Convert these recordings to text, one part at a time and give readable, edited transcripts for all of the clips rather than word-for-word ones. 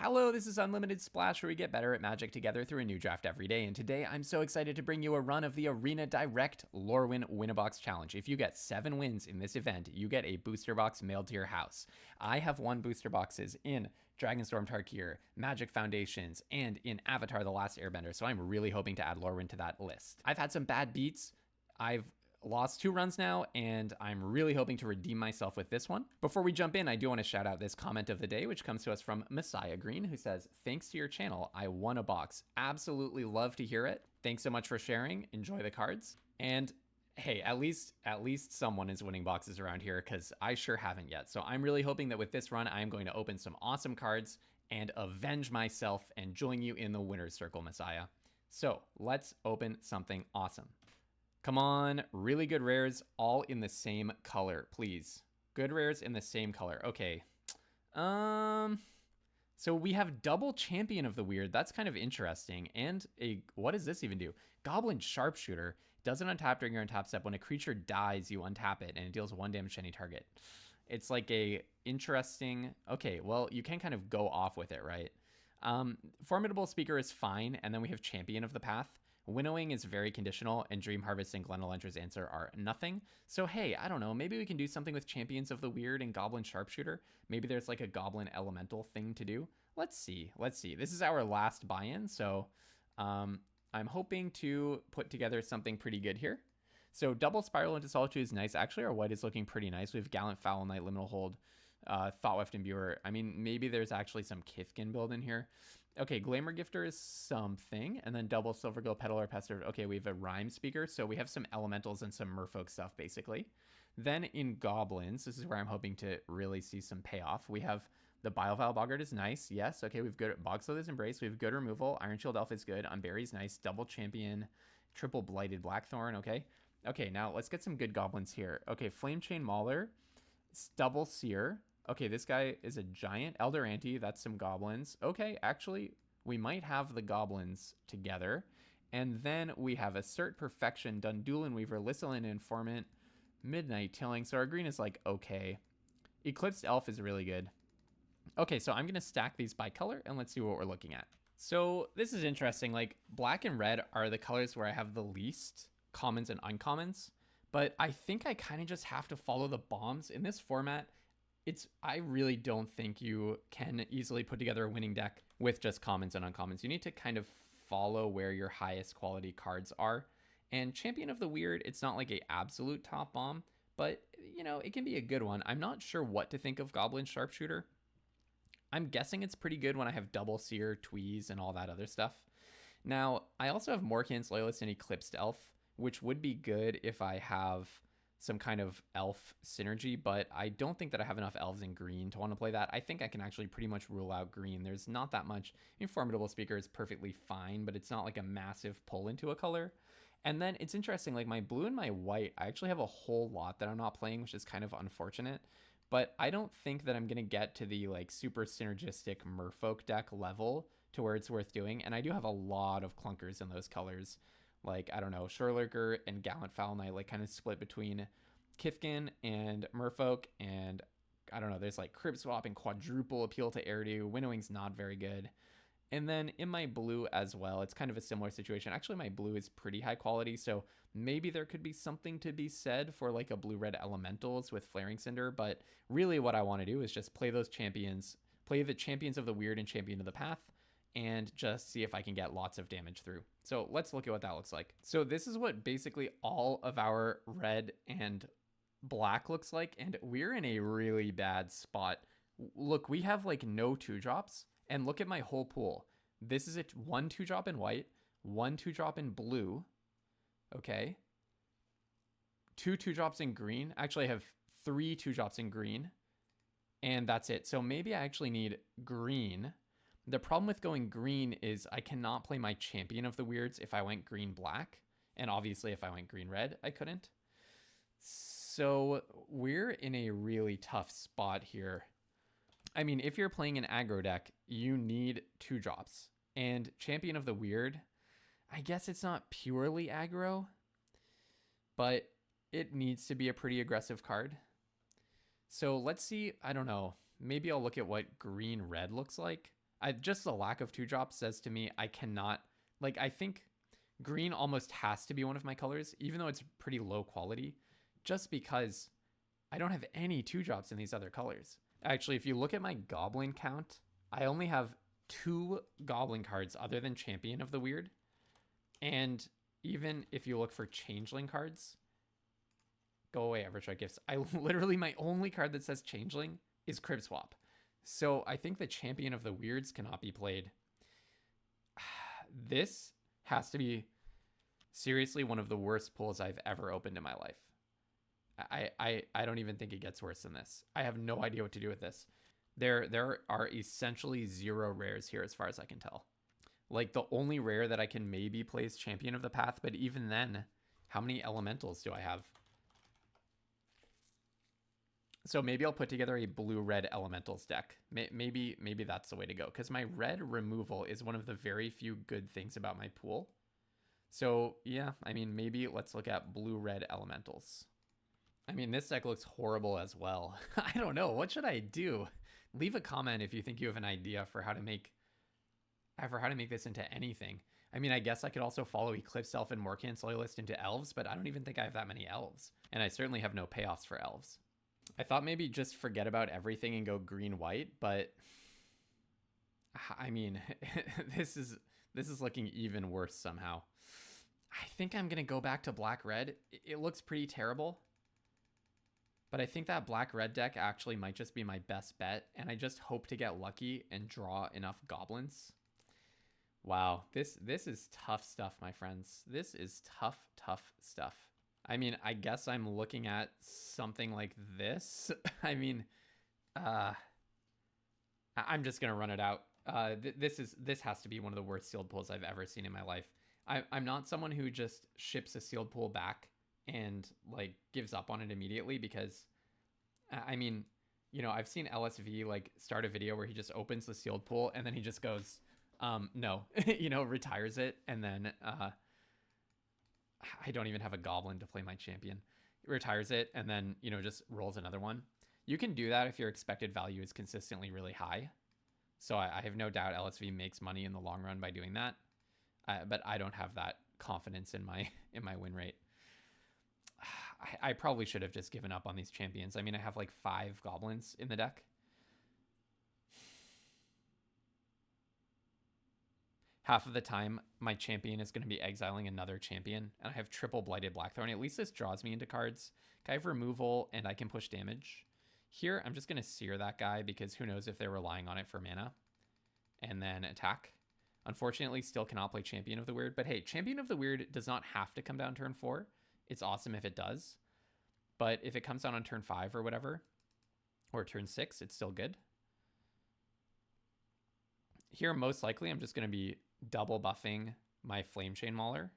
Hello, this is Unlimited Splash, where we get better at Magic together through a new draft every day. And today I'm so excited to bring you a run of the arenadirect lorwynwinabox challenge. If you get 7 wins in this event, you get a booster box mailed to your house. I have won booster boxes in Dragonstorm Tarkir, Magic Foundations, and in Avatar: The Last Airbender, so I'm really hoping to add Lorwyn to that list. I've had some bad beats. I've lost 2 runs now, and I'm really hoping to redeem myself with this one. Before we jump in, I do want to shout out this comment of the day, which comes to us from Messiah Green, who says, "Thanks to your channel, I won a box. Absolutely love to hear it. Thanks so much for sharing. Enjoy the cards." And hey, at least someone is winning boxes around here, because I sure haven't yet. So I'm really hoping that with this run, I am going to open some awesome cards and avenge myself and join you in the winner's circle, Messiah. So let's open something awesome. Come on, really good rares, all in the same color, please. Good rares in the same color. Okay. So we have double Champion of the Weird. That's kind of interesting. And what does this even do? Goblin Sharpshooter. Doesn't untap during your untap step. When a creature dies, you untap it, and it deals 1 damage to any target. It's like a interesting... Okay, well, you can kind of go off with it, right? Formidable Speaker is fine, and then we have Champion of the Path. Winnowing is very conditional, and Dream Harvest and Glenelendra's Answer are nothing. So hey, I don't know, maybe we can do something with Champions of the Weird and Goblin Sharpshooter. Maybe there's like a Goblin Elemental thing to do. Let's see. This is our last buy-in, so I'm hoping to put together something pretty good here. So double Spiral into Solitude is nice. Actually, our white is looking pretty nice. We have Gallant Foul Knight, Liminal Hold, Thoughtweft Imbuer. I mean, maybe there's actually some Kithkin build in here. Okay, Glamour Gifter is something, and then double Silvergill, Peddler, Pester. Okay, we have a Rhyme Speaker, so we have some elementals and some merfolk stuff, basically. Then in Goblins, this is where I'm hoping to really see some payoff. We have the Bileval Boggart is nice, yes. Okay, we've good Bogslither's Embrace, we have good removal. Iron Shield Elf is good, Unbury's nice, double Champion, triple Blighted Blackthorn, okay. Okay, now let's get some good goblins here. Okay, Flame Chain Mauler, double Seer. Okay, this guy is a giant. Elder Ante, that's some goblins. Okay, actually, we might have the goblins together. And then we have Assert Perfection, Dundulin Weaver, Lissalin Informant, Midnight Tilling. So our green is like okay. Eclipsed Elf is really good. Okay, so I'm going to stack these by color, and let's see what we're looking at. So this is interesting. Like, black and red are the colors where I have the least commons and uncommons. But I think I kind of just have to follow the bombs. In this format, I really don't think you can easily put together a winning deck with just commons and uncommons. You need to kind of follow where your highest quality cards are. And Champion of the Weird, it's not like a absolute top bomb, but you know, it can be a good one. I'm not sure what to think of Goblin Sharpshooter. I'm guessing it's pretty good when I have double Seer, Tweeze, and all that other stuff. Now, I also have Morkins, Loyalist, and Eclipsed Elf, which would be good if I have some kind of elf synergy, but I don't think that I have enough elves in green to want to play that. I think I can actually pretty much rule out green. There's not that much. Formidable Speaker is perfectly fine, but it's not like a massive pull into a color. And then it's interesting, like my blue and my white, I actually have a whole lot that I'm not playing, which is kind of unfortunate. But I don't think that I'm going to get to the like super synergistic merfolk deck level to where it's worth doing. And I do have a lot of clunkers in those colors. Like, I don't know, Shurlurker and Gallant Foul Knight, like kind of split between Kithkin and Merfolk, and I don't know, there's like Crib Swap and Quadruple Appeal to Erdu. Winnowing's not very good. And then in my blue as well, it's kind of a similar situation. Actually, my blue is pretty high quality, so maybe there could be something to be said for like a blue-red elementals with Flaring Cinder, but really what I want to do is just play those champions, play the Champions of the Weird and Champion of the Path, and just see if I can get lots of damage through. So let's look at what that looks like. So this is what basically all of our red and black looks like, and we're in a really bad spot. Look, we have like no 2-drops, and look at my whole pool. This is a 1 2-drop in white, 1 2-drop in blue, okay? 2 2-drops in green. Actually, I have 3 2-drops in green, and that's it. So maybe I actually need green. The problem with going green is I cannot play my Champion of the Weirds if I went green-black. And obviously if I went green-red, I couldn't. So we're in a really tough spot here. I mean, if you're playing an aggro deck, you need 2-drops. And Champion of the Weird, I guess it's not purely aggro, but it needs to be a pretty aggressive card. So let's see, I don't know, maybe I'll look at what green-red looks like. just the lack of 2-drops says to me I cannot, like, I think green almost has to be one of my colors, even though it's pretty low quality, just because I don't have any 2-drops in these other colors. Actually, if you look at my goblin count, I only have 2 goblin cards other than Champion of the Weird. And even if you look for Changeling cards, go away, Evertry Gifts. Literally, my only card that says Changeling is Crib Swap. So I think the Champion of the Weirds cannot be played. This has to be seriously one of the worst pulls I've ever opened in my life. I don't even think it gets worse than this. I have no idea what to do with this. There are essentially 0 rares here as far as I can tell. Like, the only rare that I can maybe play is Champion of the Path, but even then, how many elementals do I have? So maybe I'll put together a blue-red elementals deck. Maybe that's the way to go, because my red removal is one of the very few good things about my pool. So yeah, I mean, maybe let's look at blue-red elementals. I mean, this deck looks horrible as well. I don't know. What should I do? Leave a comment if you think you have an idea for how to make this into anything. I mean, I guess I could also follow Eclipse Elf and Morcant's Loyalist into elves, but I don't even think I have that many elves. And I certainly have no payoffs for elves. I thought maybe just forget about everything and go green-white, but I mean, this is looking even worse somehow. I think I'm going to go back to black-red. It looks pretty terrible, but I think that black-red deck actually might just be my best bet, and I just hope to get lucky and draw enough goblins. Wow, this is tough stuff, my friends. This is tough stuff. I mean, I guess I'm looking at something like this. I mean, I'm just gonna run it out. This has to be one of the worst sealed pools I've ever seen in my life. I'm not someone who just ships a sealed pool back and like gives up on it immediately, because I mean, you know, I've seen LSV like start a video where he just opens the sealed pool and then he just goes, no, you know, retires it, and then I don't even have a goblin to play my champion. It retires it and then, you know, just rolls another one. You can do that if your expected value is consistently really high. So I have no doubt LSV makes money in the long run by doing that. But I don't have that confidence in my win rate. I probably should have just given up on these champions. I mean, I have like 5 goblins in the deck. Half of the time, my champion is going to be exiling another champion, and I have triple Blighted Blackthorn. At least this draws me into cards. I have removal, and I can push damage. Here, I'm just going to sear that guy, because who knows if they're relying on it for mana. And then attack. Unfortunately, still cannot play Champion of the Weird. But hey, Champion of the Weird does not have to come down turn 4. It's awesome if it does. But if it comes down on turn 5 or whatever, or turn 6, it's still good. Here, most likely, I'm just going to be double buffing my Flame Chain Mauler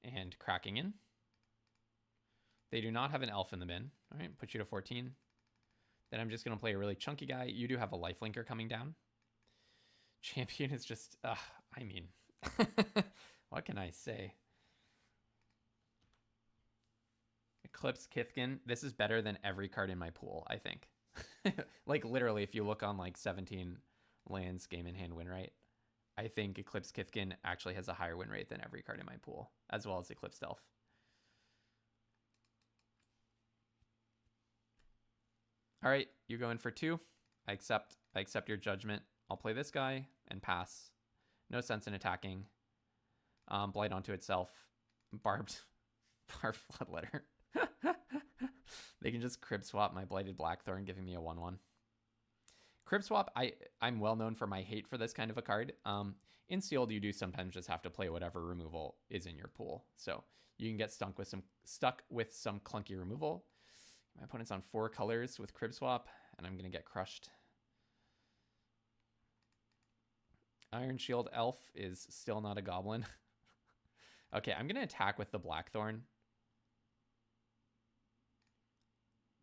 and cracking in. They do not have an elf in the bin. All right, put you to 14. Then I'm just going to play a really chunky guy. You do have a lifelinker coming down. Champion is just, I mean, what can I say? Eclipse Kithkin. This is better than every card in my pool, I think. Like, literally, if you look on, like, 17 lands, game in hand win rate, I think Eclipse Kithkin actually has a higher win rate than every card in my pool, as well as Eclipse Elf. All right, you go in for 2. I accept your judgment. I'll play this guy and pass. No sense in attacking. Blight onto itself. Barbed Bloodletter. They can just crib swap my Blighted Blackthorn, giving me a 1/1. Crib swap, I'm well known for my hate for this kind of a card. In sealed, you do sometimes just have to play whatever removal is in your pool. So you can get stuck with some clunky removal. My opponent's on 4 colors with crib swap, and I'm going to get crushed. Iron Shield Elf is still not a goblin. Okay, I'm going to attack with the Blackthorn.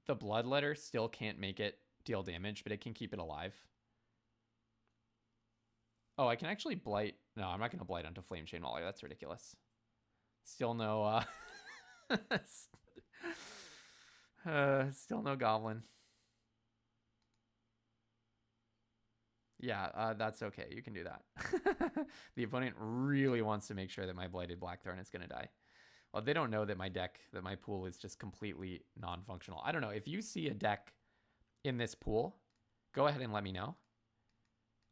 The Bloodletter still can't make it deal damage, but it can keep it alive. Oh, I can actually blight. No, I'm not going to blight onto Flame Chain Mauler. That's ridiculous. Still no, still no goblin. Yeah, that's okay. You can do that. The opponent really wants to make sure that my Blighted Blackthorn is going to die. Well, they don't know that my deck, that my pool is just completely non-functional. I don't know. If you see a deck in this pool, go ahead and let me know.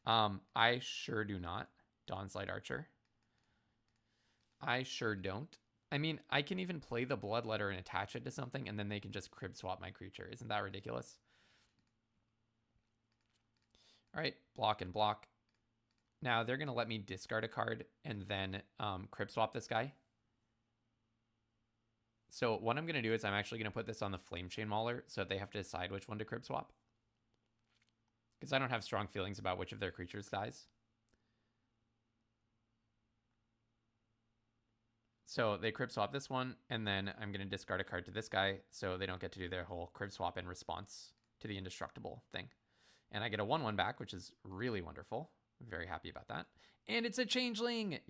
I sure do not. Dawnslide Archer. I sure don't. I mean, I can even play the Bloodletter and attach it to something, and then they can just crib swap my creature. Isn't that ridiculous? All right, block and block. Now they're going to let me discard a card and then crib swap this guy. So what I'm going to do is I'm actually going to put this on the Flame Chain Mauler so that they have to decide which one to crib swap. Because I don't have strong feelings about which of their creatures dies. So they crib swap this one, and then I'm going to discard a card to this guy so they don't get to do their whole crib swap in response to the indestructible thing. And I get a 1/1 back, which is really wonderful. I'm very happy about that. And it's a changeling.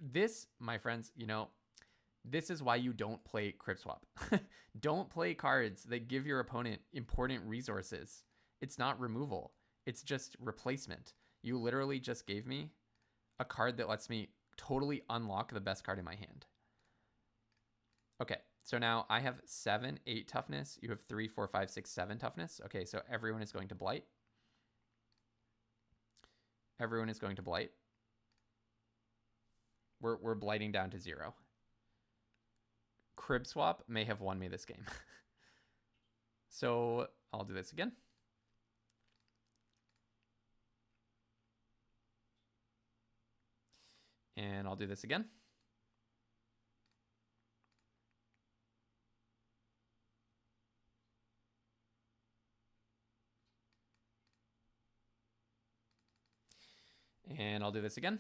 This, my friends, you know, this is why you don't play crib swap. Don't play cards that give your opponent important resources. It's not removal. It's just replacement. You literally just gave me a card that lets me totally unlock the best card in my hand. Okay, so now I have 7, 8 toughness. You have 3, 4, 5, 6, 7 toughness. Okay, so everyone is going to blight. Everyone is going to blight. We're blighting down to 0. Crib swap may have won me this game. So I'll do this again. And I'll do this again. And I'll do this again.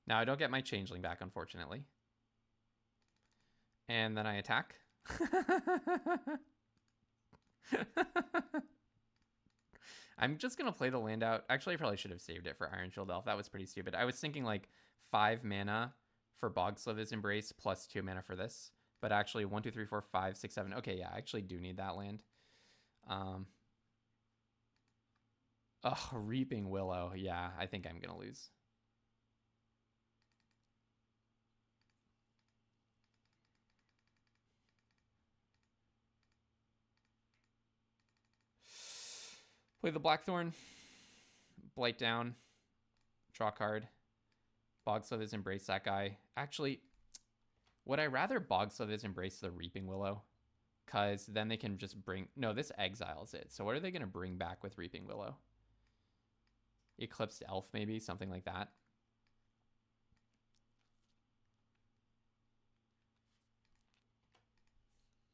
Now I don't get my changeling back, unfortunately. And then I attack. I'm just going to play the land out. Actually, I probably should have saved it for Ironshield Elf. That was pretty stupid. I was thinking like 5 mana for Bogslither's Embrace plus 2 mana for this. But actually 1, 2, 3, 4, 5, 6, 7. Okay, yeah, I actually do need that land. Reaping Willow. Yeah, I think I'm going to lose. Play the Blackthorn. Blight down. Draw card. Bogslither's Embrace that guy. Actually, would I rather Bogslither's Embrace the Reaping Willow? Because then they can just bring... No, this exiles it. So what are they going to bring back with Reaping Willow? Eclipsed Elf, maybe? Something like that.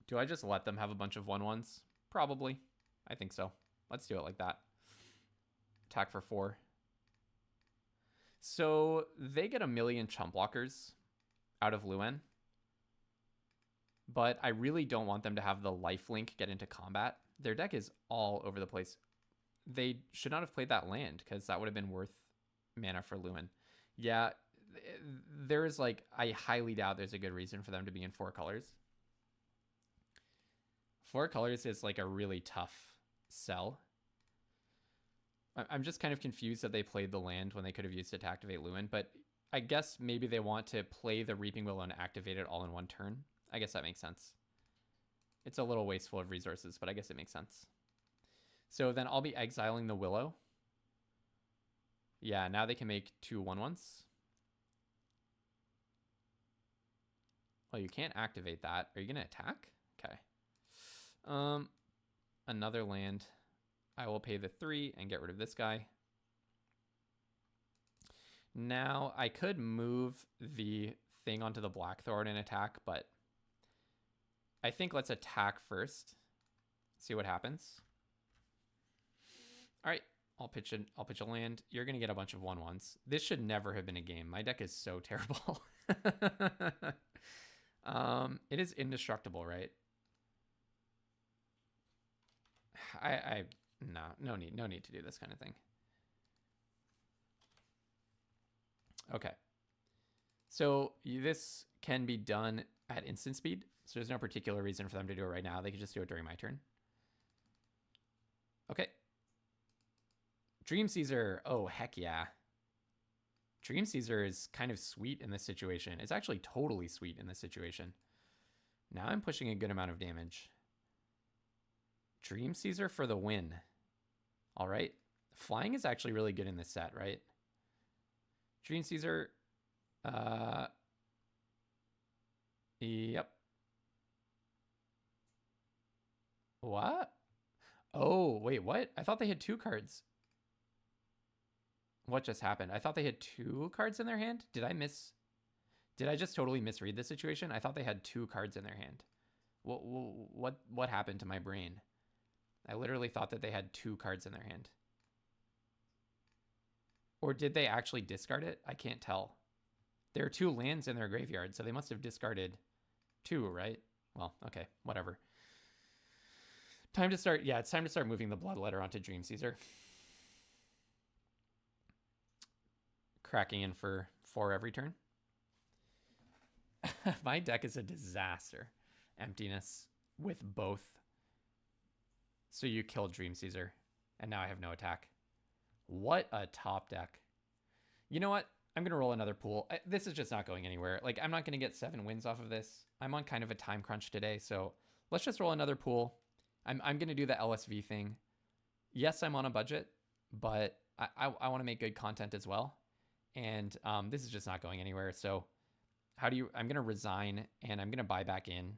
Do I just let them have a bunch of 1/1s? Probably. I think so. Let's do it like that. Attack for 4. So they get a million chump blockers out of Lorwyn. But I really don't want them to have the lifelink get into combat. Their deck is all over the place. They should not have played that land because that would have been worth mana for Lorwyn. Yeah, there is like, I highly doubt there's a good reason for them to be in 4 colors. 4 colors is like a really tough sell. I'm just kind of confused that they played the land when they could have used it to activate Lorwyn, but I guess maybe they want to play the Reaping Willow and activate it all in one turn. I guess that makes sense. It's a little wasteful of resources, but I guess it makes sense. So then I'll be exiling the Willow. Yeah, now they can make 2 1/1s. Well, you can't activate that. Are you going to attack? Okay. Another land. I will pay the 3 and get rid of this guy. Now, I could move the thing onto the Blackthorn and attack, but I think let's attack first. See what happens. All right, I'll pitch a land. You're going to get a bunch of 1/1s. This should never have been a game. My deck is so terrible. It is indestructible, right? No need to do this kind of thing. Okay. So this can be done at instant speed. So there's no particular reason for them to do it right now. They could just do it during my turn. Dream Caesar. Oh, heck yeah. Dream Caesar is kind of sweet in this situation. It's actually totally sweet in this situation. Now I'm pushing a good amount of damage. Dream Caesar for the win. All right. Flying is actually really good in this set, right? Dream Caesar. Yep. What? Oh, wait, what? I thought they had 2 cards. What just happened? I thought they had 2 cards in their hand. Did I just totally misread the situation? I thought they had 2 cards in their hand. What happened to my brain? I literally thought that they had 2 cards in their hand. Or did they actually discard it? I can't tell. There are 2 lands in their graveyard, so they must have discarded 2, right? Well, okay, whatever. Time to start. Yeah, it's time to start moving the Bloodletter onto Dream Caesar. Cracking in for 4 every turn. My deck is a disaster. Emptiness with both. So you killed Dream Caesar, and now I have no attack. What a top deck. You know what? I'm going to roll another pool. This is just not going anywhere. Like, I'm not going to get 7 wins off of this. I'm on kind of a time crunch today, so let's just roll another pool. I'm going to do the LSV thing. Yes, I'm on a budget, but I want to make good content as well. And this is just not going anywhere. So I'm going to resign, and I'm going to buy back in,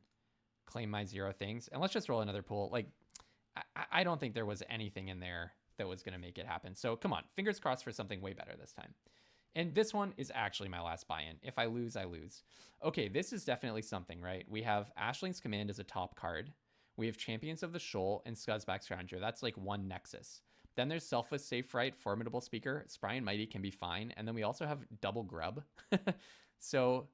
claim my 0 things, and let's just roll another pool. Like, I don't think there was anything in there that was going to make it happen. So come on, fingers crossed for something way better this time. And this one is actually my last buy-in. If I lose, I lose. Okay, this is definitely something, right? We have Ashling's Command as a top card. We have Champions of the Shoal and Scuzzback Scrounger. That's like one nexus. Then there's Selfless Safe Right, Formidable Speaker, Spry and Mighty can be fine. And then we also have Double Grub. So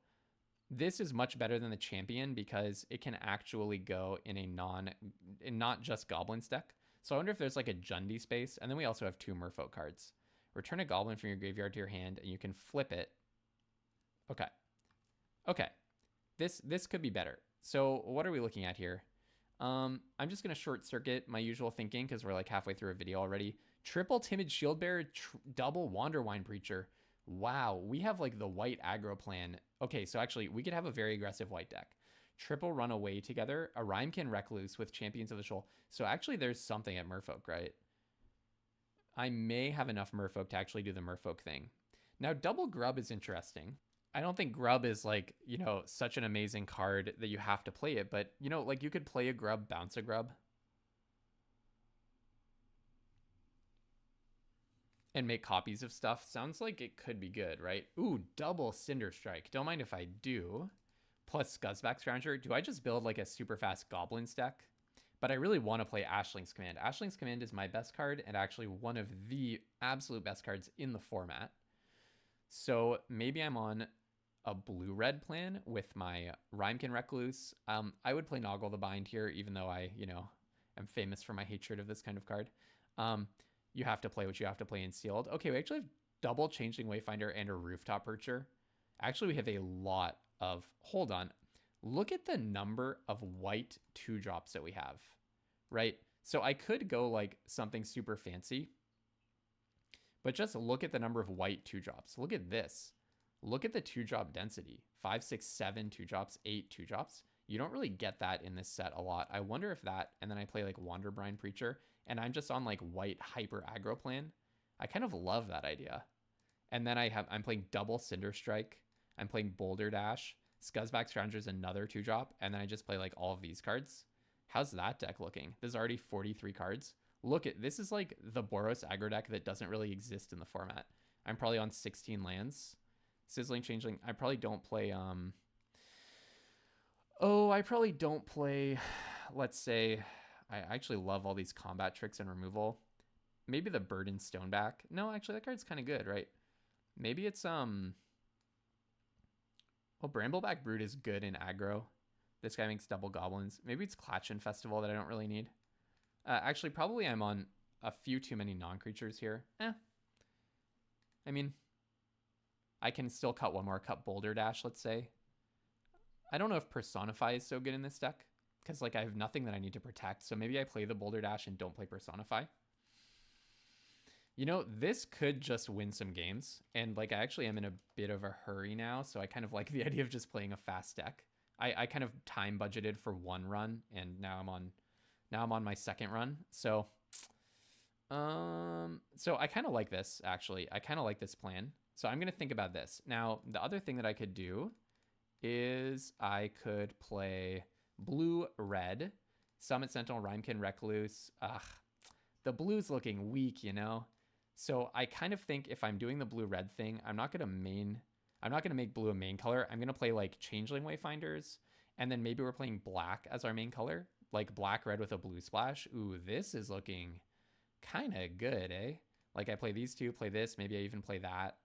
this is much better than the Champion because it can actually go in a not just Goblins deck. So I wonder if there's like a Jundi space. And then we also have 2 Merfolk cards. Return a Goblin from your graveyard to your hand, and you can flip it. Okay. Okay. This could be better. So what are we looking at here? I'm just going to short circuit my usual thinking because we're like halfway through a video already. Triple Timid Shield Bearer, double Wanderwine Preacher. Wow, we have like the white aggro plan. Okay, so actually we could have a very aggressive white deck. Triple Runaway together, a Rhymekin Recluse with Champions of the Shoal. So actually there's something at Merfolk, right? I may have enough Merfolk to actually do the Merfolk thing. Now, Double Grub is interesting. I don't think Grub is like, you know, such an amazing card that you have to play it, but, you know, like you could play a Grub, bounce a Grub, and make copies of stuff. Sounds like it could be good, right? Ooh, double Cinder Strike. Don't mind if I do. Plus Scuzzback Scrounger. Do I just build like a super fast Goblins deck? But I really want to play Ashling's Command. Ashling's Command is my best card and actually one of the absolute best cards in the format. So maybe I'm on a blue-red plan with my Rhymekin Recluse. I would play Noggle the Bind here, even though I, you know, am famous for my hatred of this kind of card. You have to play what you have to play in Sealed. Okay, we actually have double Changeling Wayfinder and a Rooftop Percher. Actually, we have a lot of... Hold on. Look at the number of white 2-drops that we have, right? So I could go like something super fancy, but just look at the number of white 2-drops. Look at this. Look at the 2-drop density. 5, 6, 7 2-drops, 8 2-drops. You don't really get that in this set a lot. I wonder if that, and then I play like Wanderbrine Preacher, and I'm just on like white hyper aggro plan. I kind of love that idea. And then I'm playing double Cinder Strike. I'm playing Boulder Dash. Scuzzback Scrounger is another 2-drop, and then I just play like all of these cards. How's that deck looking? There's already 43 cards. Look at this is like the Boros aggro deck that doesn't really exist in the format. I'm probably on 16 lands. Sizzling Changeling. I probably don't play I probably don't play, let's say, I actually love all these combat tricks and removal. Maybe the Burden Stoneback. No, actually that card's kind of good, right? Maybe it's well, Brambleback Brood is good in aggro. This guy makes double goblins. Maybe it's Klatchin Festival that I don't really need. Actually, probably I'm on a few too many non-creatures here. I mean, I can still cut one more. Cut Boulder Dash, let's say. I don't know if Personify is so good in this deck, because like I have nothing that I need to protect. So maybe I play the Boulder Dash and don't play Personify. You know, this could just win some games. And like I actually am in a bit of a hurry now, so I kind of like the idea of just playing a fast deck. I kind of time budgeted for one run and now I'm on my second run. So I kind of like this actually. I kind of like this plan. So I'm going to think about this. Now, the other thing that I could do is I could play blue red, Summit Sentinel, Rhymekin, Recluse. Ugh, the blue's looking weak, you know? So I kind of think if I'm doing the blue red thing, I'm not going to make blue a main color. I'm going to play like Changeling Wayfinders, and then maybe we're playing black as our main color, like black red with a blue splash. Ooh, this is looking kind of good, eh? Like I play these two, play this, maybe I even play that.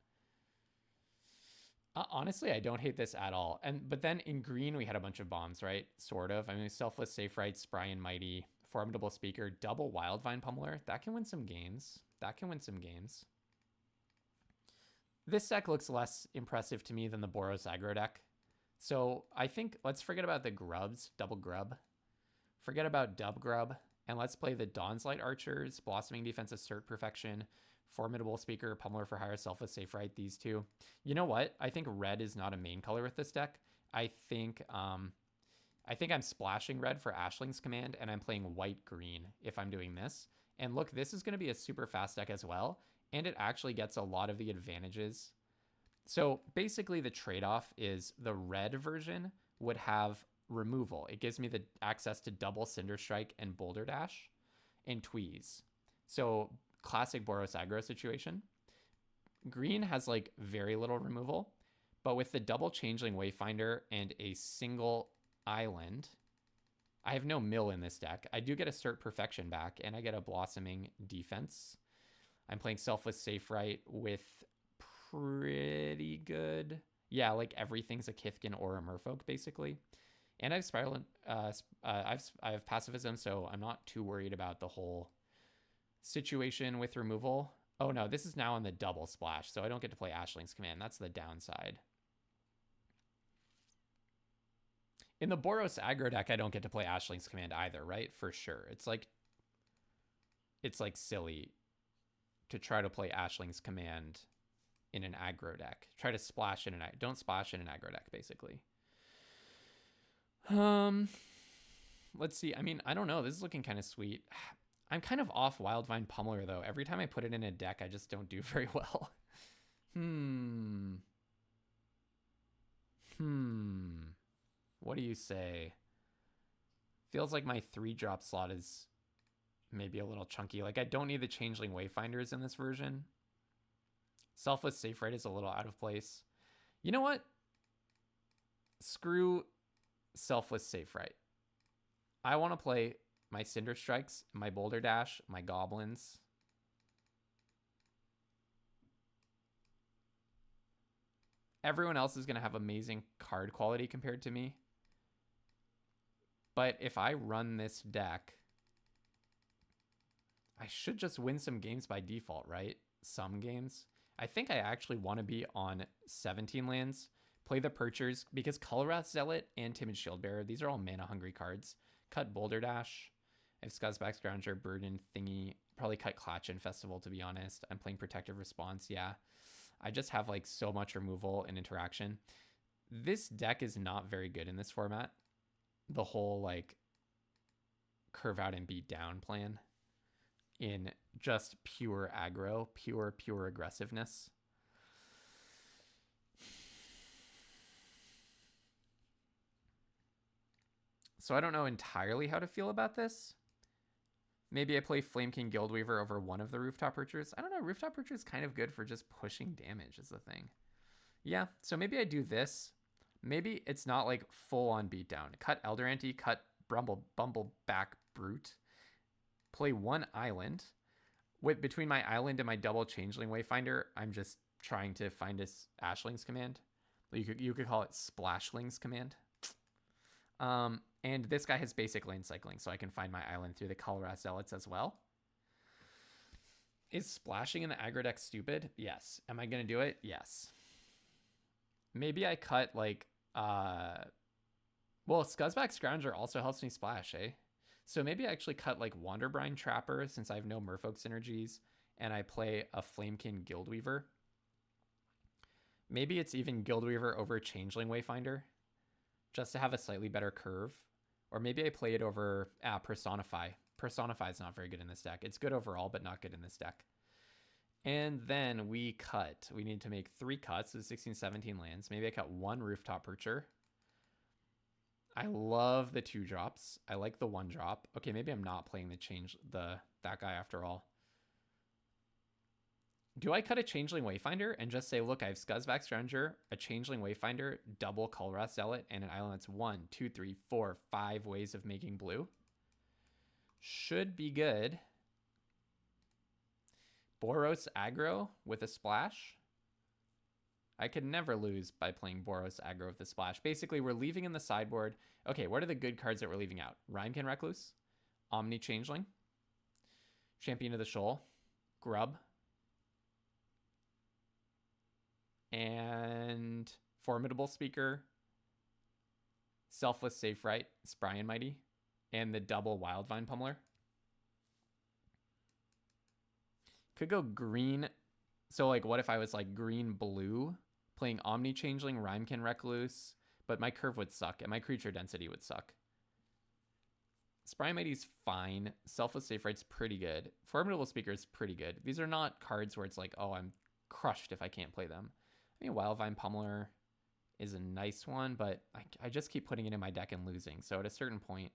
Honestly, I don't hate this at all. But then in green we had a bunch of bombs, right? Sort of. I mean, Selfless, Safe Right, Spry and Mighty, Formidable Speaker, double Wildvine Pummeler. That can win some games. This deck looks less impressive to me than the Boros aggro deck. So I think let's forget about the grubs, double grub. Forget about dub grub. And let's play the Dawn's Light Archers, Blossoming Defense, Assert Perfection, Formidable Speaker, Pummeler for Hire, Selfless, Safe Right, these two. You know what? I think red is not a main color with this deck. I think I'm splashing red for Ashling's Command, and I'm playing white-green if I'm doing this. And look, this is going to be a super fast deck as well, and it actually gets a lot of the advantages. So basically the trade-off is the red version would have removal. It gives me the access to double Cinder Strike and Boulder Dash and Tweeze. So classic Boros aggro situation. Green has like very little removal, but with the double Changeling Wayfinder and a single island, I have no mill in this deck. I do get Assert Perfection back, and I get a Blossoming Defense. I'm playing Selfless, Safe Right with pretty good, yeah, like everything's a Kithkin or a Merfolk basically. And I have Spiral, I have Pacifism, so I'm not too worried about the whole situation with removal. Oh no, this is now on the double splash, so I don't get to play Ashling's Command. That's the downside. In the Boros aggro deck, I don't get to play Ashling's Command either, right? For sure. It's like silly to try to play Ashling's Command in an aggro deck. Try to splash in an don't splash in an aggro deck, basically. Let's see. I mean, I don't know. This is looking kind of sweet. I'm kind of off Wildvine Pummeler, though. Every time I put it in a deck, I just don't do very well. What do you say? Feels like my 3-drop slot is maybe a little chunky. Like, I don't need the Changeling Wayfinders in this version. Selfless Safe Right is a little out of place. You know what? Screw Selfless Safe Right. I want to play my Cinder Strikes, my Boulder Dash, my Goblins. Everyone else is going to have amazing card quality compared to me. But if I run this deck, I should just win some games by default, right? Some games. I think I actually want to be on 17 lands. Play the Perchers, because Colorwrath Zealot and Timid Shieldbearer, these are all mana-hungry cards. Cut Boulder Dash. I have Scuzzback Scrounger, Burden, Thingy. Probably cut Klatchin Festival, to be honest. I'm playing Protective Response, yeah. I just have like so much removal and interaction. This deck is not very good in this format. The whole like curve out and beat down plan in just pure aggro, pure aggressiveness. So I don't know entirely how to feel about this. Maybe I play Flame King Guildweaver over one of the Rooftop Perchers. I don't know, Rooftop Percher is kind of good for just pushing damage is the thing. Yeah, so maybe I do this. Maybe it's not like full on beatdown. Cut Elder Ante, cut Bumbleback Brute. Play one island. Between my island and my double Changeling Wayfinder, I'm just trying to find this Ashling's Command. You could call it Splashing's Command. And this guy has basic lane cycling, so I can find my island through the Colorwrath Zealots as well. Is splashing in the aggro deck stupid? Yes. Am I going to do it? Yes. Maybe I cut like, well, Scuzzback Scrounger also helps me splash, eh? So maybe I actually cut like Wanderbrine Trapper since I have no Merfolk synergies, and I play a Flamekin Guildweaver. Maybe it's even Guildweaver over Changeling Wayfinder, just to have a slightly better curve. Or maybe I play it over Personify. Personify is not very good in this deck. It's good overall, but not good in this deck. And then we cut. We need to make 3 cuts of 16, 17 lands. Maybe I cut 1 Rooftop Percher. I love the 2 drops. I like the 1 drop. Okay, maybe I'm not playing that guy after all. Do I cut a Changeling Wayfinder and just say, look, I have Scuzzback Stranger, a Changeling Wayfinder, double Colress Zealot, and an island that's 1, 2, 3, 4, 5 ways of making blue? Should be good. Boros aggro with a splash. I could never lose by playing Boros aggro with a splash. Basically, we're leaving in the sideboard. Okay, what are the good cards that we're leaving out? Rhymekin Recluse, Omni Changeling, Champion of the Shoal, Grub, and Formidable Speaker, Selfless Safe Right, Spry and Mighty, and the double Wildvine Pummeler. Could go green. So like, what if I was like green-blue, playing Omni Changeling, Rhymekin Recluse, but my curve would suck and my creature density would suck. Spry and Mighty's fine. Selfless Safe Right's pretty good. Formidable Speaker is pretty good. These are not cards where it's like, oh, I'm crushed if I can't play them. I mean, Wildvine Pummeler is a nice one, but I just keep putting it in my deck and losing. So at a certain point,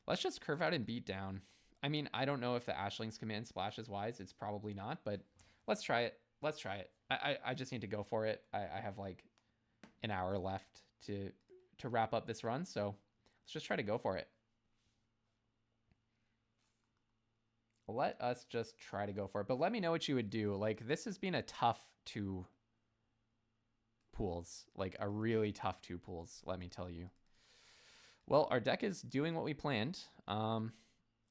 let's just curve out and beat down. I mean, I don't know if the Ashling's Command Splash is wise. It's probably not, but let's try it. Let's try it. I just need to go for it. I have like an hour left to wrap up this run, so let's just try to go for it. Let us just try to go for it. But let me know what you would do. Like, this has been a tough 2 pools. Like, a really tough 2 pools, let me tell you. Well, our deck is doing what we planned.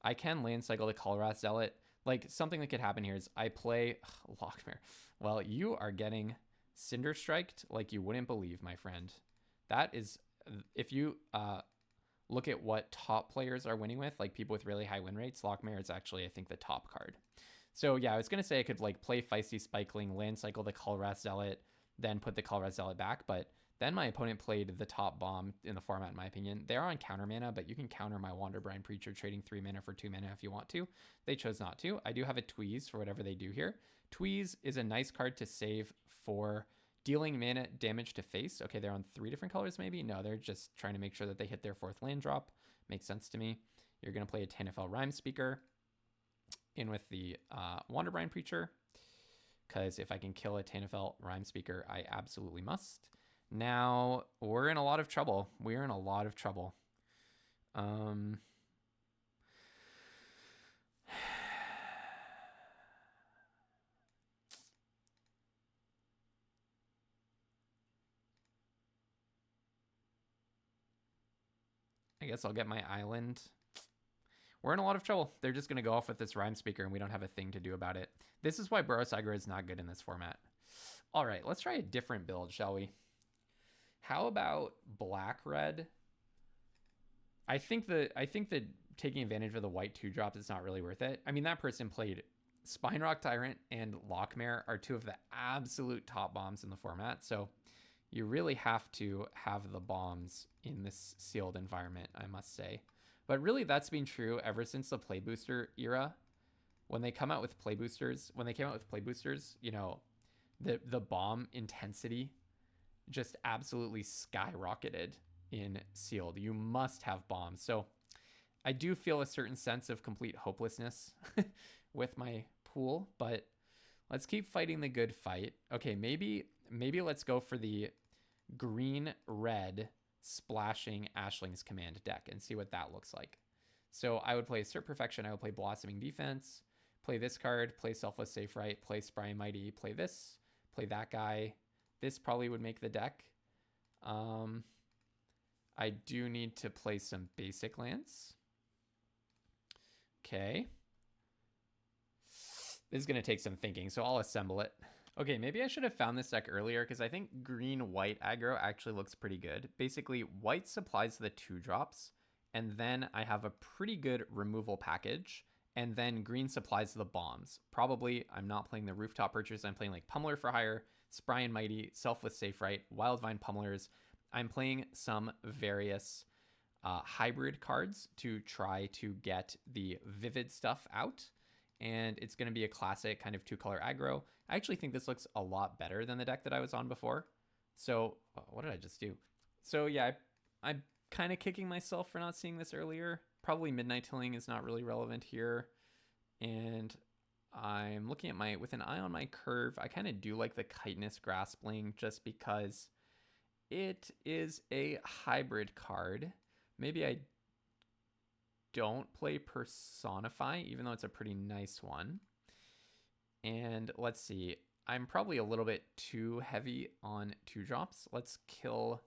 I can land cycle the Colress Zealot. Like, something that could happen here is I play Lockmare. Well, you are getting Cinder Striked like you wouldn't believe, my friend. That is, if you look at what top players are winning with, like people with really high win rates, Lockmare is actually, I think, the top card. So yeah, I was going to say I could like play Feisty Spikeling, land cycle the Colress Zealot, then put the Colress Zealot back, but then my opponent played the top bomb in the format, in my opinion. They're on counter mana, but you can counter my Wanderbrine Preacher trading 3 mana for 2 mana if you want to. They chose not to. I do have a Tweeze for whatever they do here. Tweeze is a nice card to save for dealing mana damage to face. Okay, they're on 3 different colors maybe? No, they're just trying to make sure that they hit their 4th land drop. Makes sense to me. You're going to play a Tanafel Rhyme Speaker in with the Wanderbrine Preacher, because if I can kill a Tanafel Rhyme Speaker, I absolutely must. Now, we're in a lot of trouble. We're in a lot of trouble. I guess I'll get my island. We're in a lot of trouble. They're just going to go off with this Rhyme Speaker, and we don't have a thing to do about it. This is why Boros aggro is not good in this format. All right, let's try a different build, shall we? How about black-red? I think that taking advantage of the white 2-drop is not really worth it. I mean, that person played Spinerock Tyrant and Lockmare are 2 of the absolute top bombs in the format. So you really have to have the bombs in this sealed environment, I must say. But really, that's been true ever since the Play Booster era. When they come out with Play Boosters, you know, the bomb intensity just absolutely skyrocketed in sealed. You must have bombs. So I do feel a certain sense of complete hopelessness with my pool, but let's keep fighting the good fight. Okay, maybe let's go for the green-red splashing Ashling's Command deck and see what that looks like. So I would play Assert Perfection, I would play Blossoming Defense, play this card, play Selfless Safe Right, play Spry and Mighty, play this, play that guy. This probably would make the deck. I do need to play some basic lands. Okay. This is going to take some thinking, so I'll assemble it. Okay, maybe I should have found this deck earlier because I think green-white aggro actually looks pretty good. Basically, white supplies the 2-drops, and then I have a pretty good removal package, and then green supplies the bombs. Probably I'm not playing the rooftop purchase. I'm playing like Pummeler for hire, Spry and Mighty, Selfless Safe Right, Wildvine Pummelers. I'm playing some various hybrid cards to try to get the vivid stuff out. And it's going to be a classic kind of 2-color aggro. I actually think this looks a lot better than the deck that I was on before. So what did I just do? So yeah, I'm kind of kicking myself for not seeing this earlier. Probably Midnight Tilling is not really relevant here. And I'm looking at with an eye on my curve. I kind of do like the Chitinous Graspling just because it is a hybrid card. Maybe I don't play Personify, even though it's a pretty nice one. And let's see. I'm probably a little bit too heavy on 2-drops. Let's kill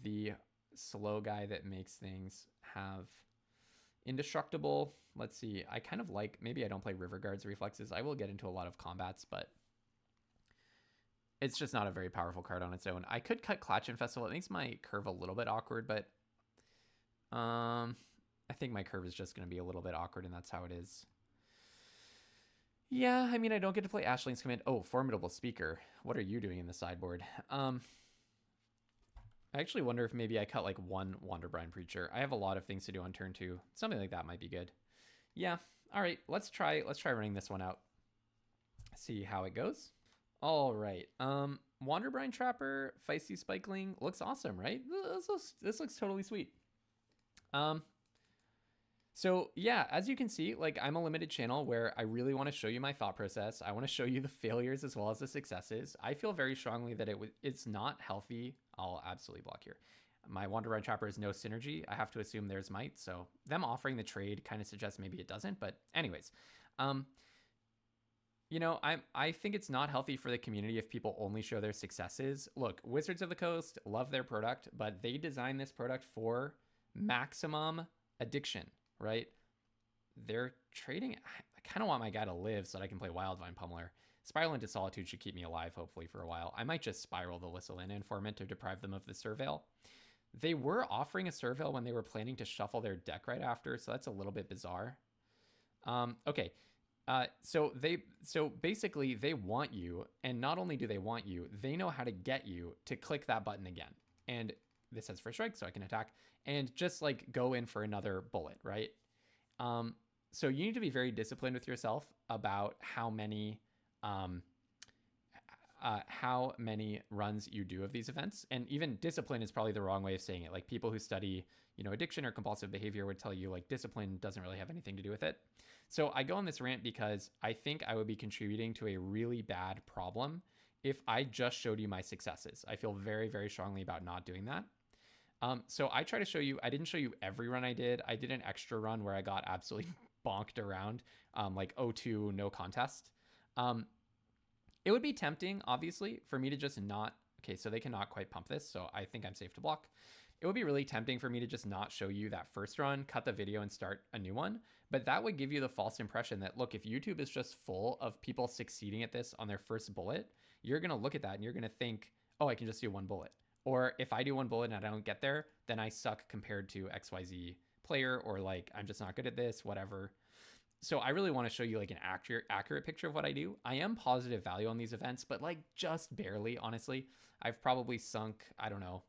the slow guy that makes things have indestructible. Let's see. I kind of like, maybe I don't play River Guard's reflexes. I will get into a lot of combats, but it's just not a very powerful card on its own. I could cut Klatch Festival. It makes my curve a little bit awkward, but I think my curve is just going to be a little bit awkward, and that's how it is. Yeah, I mean, I don't get to play Ashling's Command. Oh, Formidable Speaker. What are you doing in the sideboard? I actually wonder if maybe I cut like one Wanderbrine Preacher. I have a lot of things to do on turn 2. Something like that might be good. Yeah. All right. Let's try running this one out. See how it goes. All right. Wanderbrine Trapper, Feisty Spikeling looks awesome, right? This looks totally sweet. So yeah, as you can see, like I'm a limited channel where I really want to show you my thought process. I want to show you the failures as well as the successes. I feel very strongly that it's not healthy. I'll absolutely block here. My Wanderbrine Trapper is no synergy. I have to assume there's might. So them offering the trade kind of suggests maybe it doesn't. But anyways, you know, I think it's not healthy for the community if people only show their successes. Look, Wizards of the Coast love their product, but they designed this product for maximum addiction, right? They're trading. I kind of want my guy to live so that I can play Wildvine Pummeler. Spiral into Solitude should keep me alive, hopefully, for a while. I might just spiral the Lissalina Informant to deprive them of the Surveil. They were offering a Surveil when they were planning to shuffle their deck right after, so that's a little bit bizarre. Okay. So basically they want you, and not only do they want you, they know how to get you to click that button again. And this has first strike, so I can attack and just like go in for another bullet, right? So you need to be very disciplined with yourself about how many runs you do of these events. And even discipline is probably the wrong way of saying it. Like people who study, you know, addiction or compulsive behavior would tell you like discipline doesn't really have anything to do with it. So I go on this rant because I think I would be contributing to a really bad problem if I just showed you my successes. I feel very, very strongly about not doing that. So I try to show you, I didn't show you every run I did. I did an extra run where I got absolutely bonked around, like 0-2, no contest. It would be tempting, obviously, for me to just not, okay, so they cannot quite pump this, so I think I'm safe to block. It would be really tempting for me to just not show you that first run, cut the video and start a new one. But that would give you the false impression that, look, if YouTube is just full of people succeeding at this on their first bullet, you're going to look at that and you're going to think, oh, I can just do one bullet. Or if I do one bullet and I don't get there, then I suck compared to XYZ player, or like, I'm just not good at this, whatever. So I really want to show you like an accurate picture of what I do. I am positive value on these events, but like just barely, honestly. I've probably sunk, I don't know,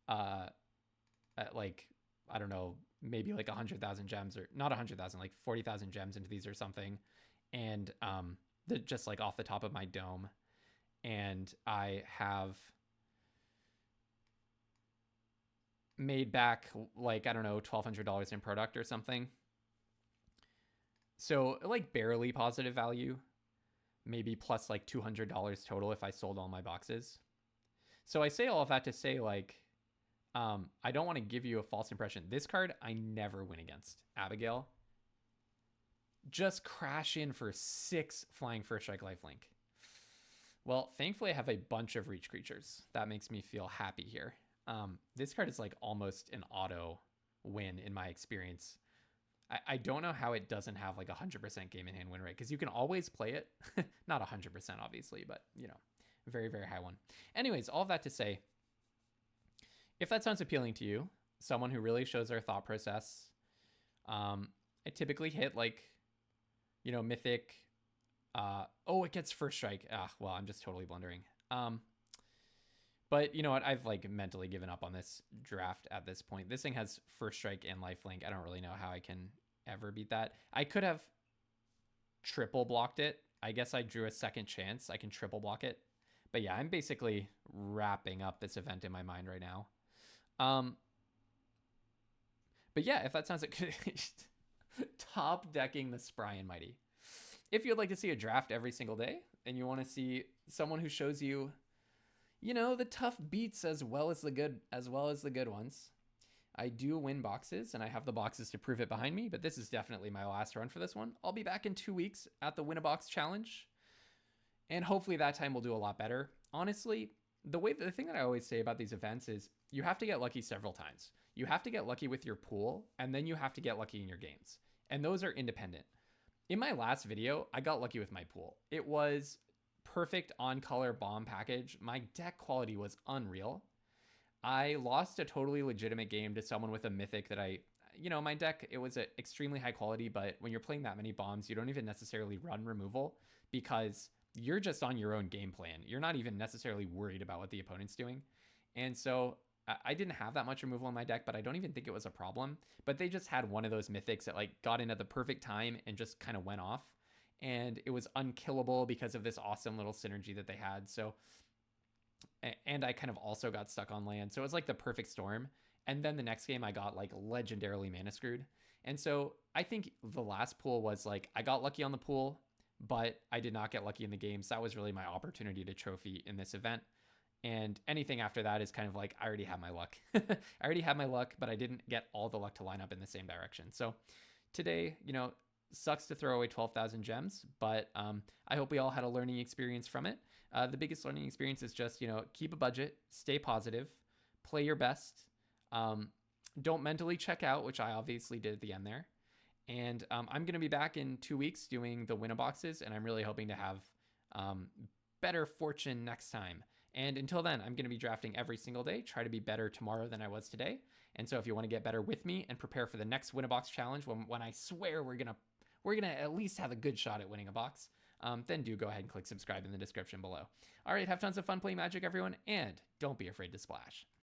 at like, I don't know, maybe like 100,000 gems, or not 100,000, like 40,000 gems into these or something. And just like off the top of my dome. And I have made back like, I don't know, $1,200 in product or something. So like barely positive value, maybe plus like $200 total if I sold all my boxes. So I say all of that to say like, I don't want to give you a false impression. This card, I never win against. Abigail. Just crash in for 6 flying first strike lifelink. Well, thankfully I have a bunch of reach creatures. That makes me feel happy here. This card is like almost an auto win in my experience. I don't know how it doesn't have like 100% game in hand win rate, because you can always play it. Not 100% obviously, but you know, very, very high one. Anyways, all of that to say, if that sounds appealing to you, someone who really shows their thought process, I typically hit like mythic. Oh, it gets first strike. Well, I'm just totally blundering. But you know what? I've like mentally given up on this draft at this point. This thing has first strike and lifelink. I don't really know how I can ever beat that. I could have triple blocked it. I guess I drew a second chance. I can triple block it. But yeah, I'm basically wrapping up this event in my mind right now. But yeah, if that sounds like top decking the Spry and Mighty. If you'd like to see a draft every single day and you want to see someone who shows you, the tough beats as well as the good ones, I do win boxes, and I have the boxes to prove it behind me, but this is definitely my last run for this one. I'll be back in 2 weeks at the Winabox challenge, and hopefully that time we'll do a lot better. Honestly, the thing that I always say about these events is you have to get lucky several times. You have to get lucky with your pool, and then you have to get lucky in your games. And those are independent. In my last video, I got lucky with my pool. It was perfect on-color bomb package. My deck quality was unreal. I lost a totally legitimate game to someone with a mythic that my deck, it was extremely high quality, but when you're playing that many bombs, you don't even necessarily run removal because you're just on your own game plan. You're not even necessarily worried about what the opponent's doing. And so I didn't have that much removal in my deck, but I don't even think it was a problem. But they just had one of those mythics that like got in at the perfect time and just kind of went off. And it was unkillable because of this awesome little synergy that they had. So, and I kind of also got stuck on land. So it was like the perfect storm. And then the next game I got like legendarily mana screwed. And so I think the last pool was like, I got lucky on the pool, but I did not get lucky in the games. That was really my opportunity to trophy in this event. And anything after that is kind of like, I already have my luck. I already have my luck, but I didn't get all the luck to line up in the same direction. So today, sucks to throw away 12,000 gems, but I hope we all had a learning experience from it. The biggest learning experience is just, keep a budget, stay positive, play your best. Don't mentally check out, which I obviously did at the end there. And I'm going to be back in 2 weeks doing the Winaboxes, and I'm really hoping to have better fortune next time. And until then, I'm going to be drafting every single day, try to be better tomorrow than I was today. And so if you want to get better with me and prepare for the next Winabox challenge, when I swear we're going to at least have a good shot at winning a box, then do go ahead and click subscribe in the description below. All right, have tons of fun playing Magic, everyone, and don't be afraid to splash.